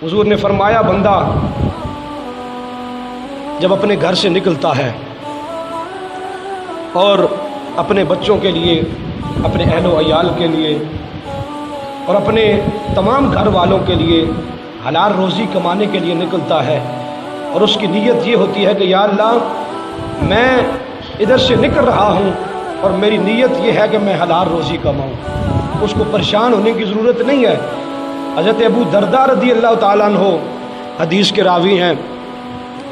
हुजूर ने फरमाया, बंदा जब अपने घर से निकलता है और अपने बच्चों के लिए, अपने अहलो अयाल के लिए और अपने तमाम घर वालों के लिए हलाल रोज़ी कमाने के लिए निकलता है और उसकी नीयत ये होती है कि या अल्लाह मैं इधर से निकल रहा हूँ और मेरी नीयत ये है कि मैं हलाल रोज़ी कमाऊँ, उसको परेशान होने की ज़रूरत नहीं है। हज़रत अबू दरदा रज़ी अल्लाह ताला अन्हो हदीस के रावी हैं,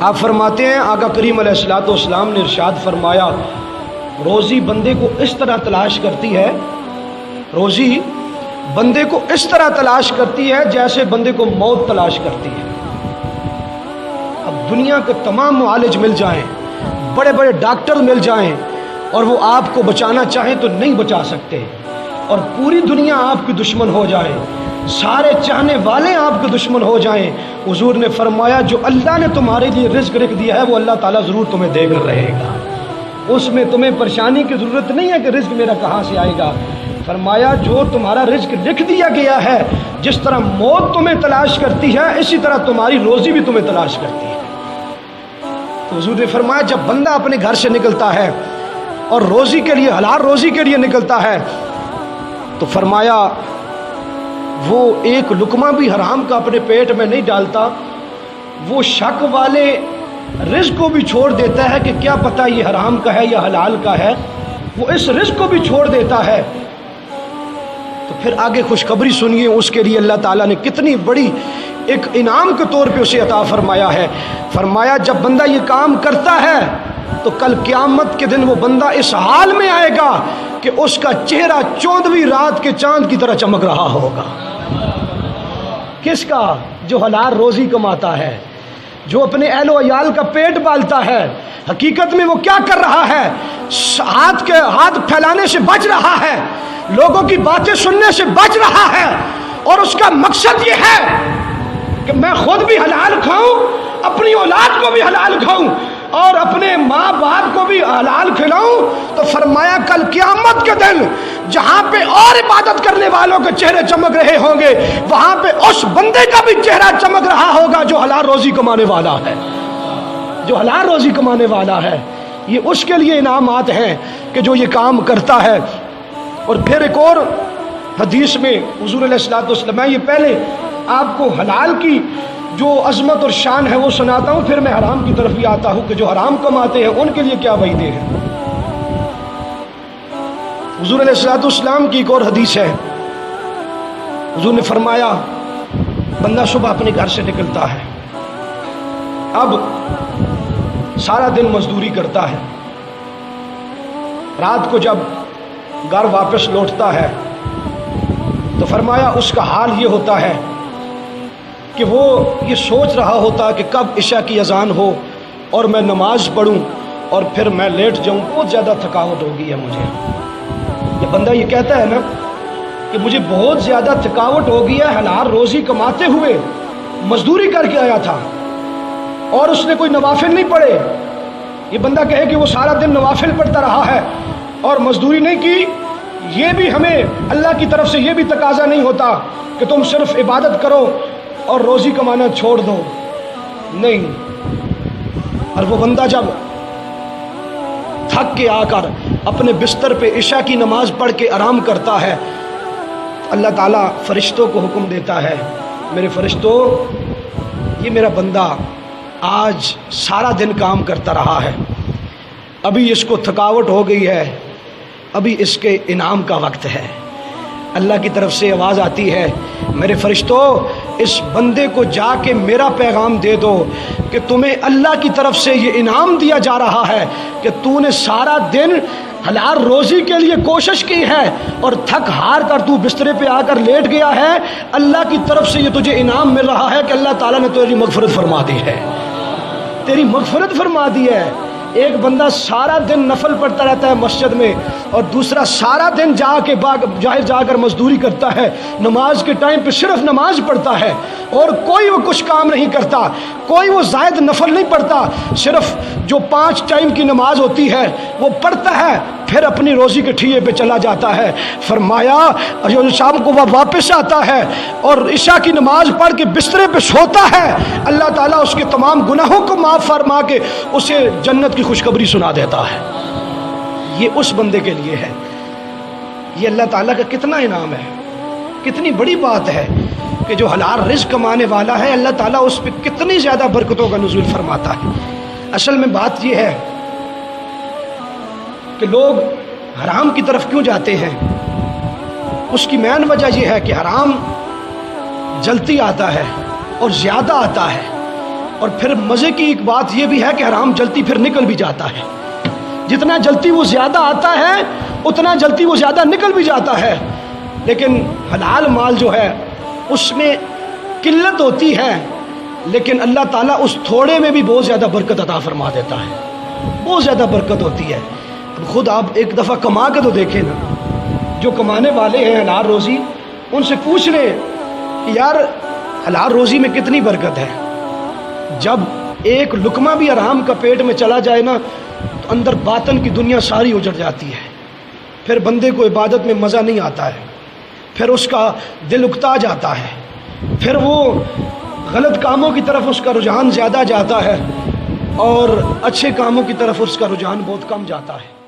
आप फरमाते हैं आका करीम अलैहिस्सलातु वस्सलाम ने इरशाद फरमाया, रोज़ी बंदे को इस तरह तलाश करती है, रोज़ी बंदे को इस तरह तलाश करती है जैसे बंदे को मौत तलाश करती है। अब दुनिया के तमाम मुआलिज मिल जाएं, बड़े बड़े डॉक्टर मिल जाएं और वो आपको बचाना चाहें तो नहीं बचा सकते, और पूरी दुनिया आपकी दुश्मन हो जाए, सारे चाहने वाले आपके दुश्मन हो जाएं, हुजूर ने फरमाया जो अल्लाह ने तुम्हारे लिए रिज़्क़ लिख दिया है वो अल्लाह ताला ज़रूर तुम्हें देकर रहेगा, उसमें तुम्हें परेशानी की ज़रूरत नहीं है कि रिज़्क़ मेरा कहाँ से आएगा। फरमाया जो तुम्हारा रिज़्क़ लिख दिया गया है, जिस तरह मौत तुम्हें तलाश करती है इसी तरह तुम्हारी रोज़ी भी तुम्हें तलाश करती है। तो हुजूर ने फरमाया जब बंदा अपने घर से निकलता है और रोज़ी के लिए, हलाल रोज़ी के लिए निकलता है, तो फरमाया वो एक लुकमा भी हराम का अपने पेट में नहीं डालता, वो शक वाले रिज़्क़ को भी छोड़ देता है कि क्या पता ये हराम का है या हलाल का है, वो इस रिज़्क़ को भी छोड़ देता है। तो फिर आगे खुशखबरी सुनिए, उसके लिए अल्लाह ताला ने कितनी बड़ी एक इनाम के तौर पे उसे अता फरमाया है। फरमाया जब बंदा ये काम करता है तो कल क़यामत के दिन वो बंदा इस हाल में आएगा कि उसका चेहरा 14वीं रात के चांद की तरह चमक रहा होगा। किसका? जो हलाल रोज़ी कमाता है, जो अपने अहलो अयाल का पेट पालता है। हकीकत में वो क्या कर रहा है? हाथ फैलाने से बच रहा है, लोगों की बातें सुनने से बच रहा है, और उसका मकसद ये है कि मैं खुद भी हलाल खाऊं, अपनी औलाद को भी हलाल खाऊं और अपने माँ बाप को भी हलाल खिलाऊं। तो फरमाया कल क़यामत के दिन जहाँ पे और इबादत करने वालों के चेहरे चमक रहे होंगे, वहाँ पे उस बंदे का भी चेहरा चमक रहा होगा जो हलाल रोज़ी कमाने वाला है, जो हलाल रोज़ी कमाने वाला है। ये उसके लिए इनामात हैं कि जो ये काम करता है। और फिर एक और हदीस में हुजूर अलैहिस्सलातु वस्सलाम, मैं ये पहले आपको हलाल की जो अज़मत और शान है वो सुनाता हूँ, फिर मैं हराम की तरफ भी आता हूँ कि जो हराम कमाते हैं उनके लिए क्या वईदे हैं। हुजूर अलैहिस्सलातु वस्सलाम की एक और हदीस है, हुजूर ने फरमाया बंदा सुबह अपने घर से निकलता है, अब सारा दिन मजदूरी करता है, रात को जब घर वापस लौटता है तो फरमाया उसका हाल ये होता है कि वो ये सोच रहा होता है कि कब इशा की अजान हो और मैं नमाज पढ़ूं और फिर मैं लेट जाऊं, बहुत ज़्यादा थकावट हो गई है मुझे। ये बंदा ये कहता है ना कि मुझे बहुत ज़्यादा थकावट हो गई है, हलाल रोज़ी कमाते हुए मजदूरी करके आया था और उसने कोई नवाफिल नहीं पढ़े। ये बंदा कहे कि वो सारा दिन नवाफिल पढ़ता रहा है और मजदूरी नहीं की। ये भी हमें अल्लाह की तरफ से ये भी तकाजा नहीं होता कि तुम सिर्फ इबादत करो और रोज़ी कमाना छोड़ दो, नहीं। और वो बंदा जब थक के आकर अपने बिस्तर पे इशा की नमाज पढ़ के आराम करता है, अल्लाह ताला फरिश्तों को हुक्म देता है, मेरे फरिश्तों ये मेरा बंदा आज सारा दिन काम करता रहा है, अभी इसको थकावट हो गई है, अभी इसके इनाम का वक्त है। अल्लाह की तरफ से आवाज़ आती है, मेरे फरिश्तों इस बंदे को जाके मेरा पैगाम दे दो कि तुम्हें अल्लाह की तरफ से ये इनाम दिया जा रहा है कि तूने सारा दिन हलाल रोज़ी के लिए कोशिश की है और थक हार कर तू बिस्तरे पे आकर लेट गया है। अल्लाह की तरफ से ये तुझे इनाम मिल रहा है कि अल्लाह ताला ने तेरी मग़फ़िरत फरमा दी है, तेरी मग़फ़िरत फरमा दी है। एक बंदा सारा दिन नफल पढ़ता रहता है मस्जिद में, اور دوسرا سارا دن باہر جا کر مزدوری کرتا ہے، نماز کے ٹائم پہ صرف نماز پڑھتا ہے اور کوئی وہ کچھ کام نہیں کرتا، کوئی وہ زائد نفل نہیں پڑھتا، صرف جو 5 ٹائم کی نماز ہوتی ہے وہ پڑھتا ہے، پھر اپنی روزی کے ٹھیے پہ چلا جاتا ہے۔ فرمایا جو شام کو وہ واپس آتا ہے اور عشاء کی نماز پڑھ کے بسترے پہ سوتا ہے، اللہ تعالیٰ اس کے تمام گناہوں کو معاف فرما کے اسے جنت کی خوشخبری سنا دیتا ہے۔ یہ اس بندے کے لیے ہے۔ یہ اللہ تعالیٰ کا کتنا انعام ہے، کتنی بڑی بات ہے کہ جو حلال رزق کمانے والا ہے اللہ تعالیٰ اس پہ کتنی زیادہ برکتوں کا نزول فرماتا ہے۔ اصل میں بات یہ ہے کہ لوگ حرام کی طرف کیوں جاتے ہیں، اس کی مین وجہ یہ ہے کہ حرام جلتی آتا ہے اور زیادہ آتا ہے، اور پھر مزے کی ایک بات یہ بھی ہے کہ حرام جلتی پھر نکل بھی جاتا ہے۔ جتنا جلتی وہ زیادہ آتا ہے اتنا جلتی وہ زیادہ نکل بھی جاتا ہے، لیکن حلال مال جو ہے اس میں قلت ہوتی ہے، لیکن اللہ تعالیٰ اس تھوڑے میں بھی بہت زیادہ برکت عطا فرما دیتا ہے، بہت زیادہ برکت ہوتی ہے۔ اب خود آپ ایک دفعہ کما کے تو دیکھیں نا، جو کمانے والے ہیں حلال روزی، ان سے پوچھ لیں کہ یار حلال روزی میں کتنی برکت ہے۔ جب ایک لقمہ بھی حرام کا پیٹ میں چلا جائے نا تو اندر باطن کی دنیا ساری اجڑ جاتی ہے، پھر بندے کو عبادت میں مزہ نہیں آتا ہے، پھر اس کا دل اکتا جاتا ہے، پھر وہ غلط کاموں کی طرف اس کا رجحان زیادہ جاتا ہے اور اچھے کاموں کی طرف اس کا رجحان بہت کم جاتا ہے۔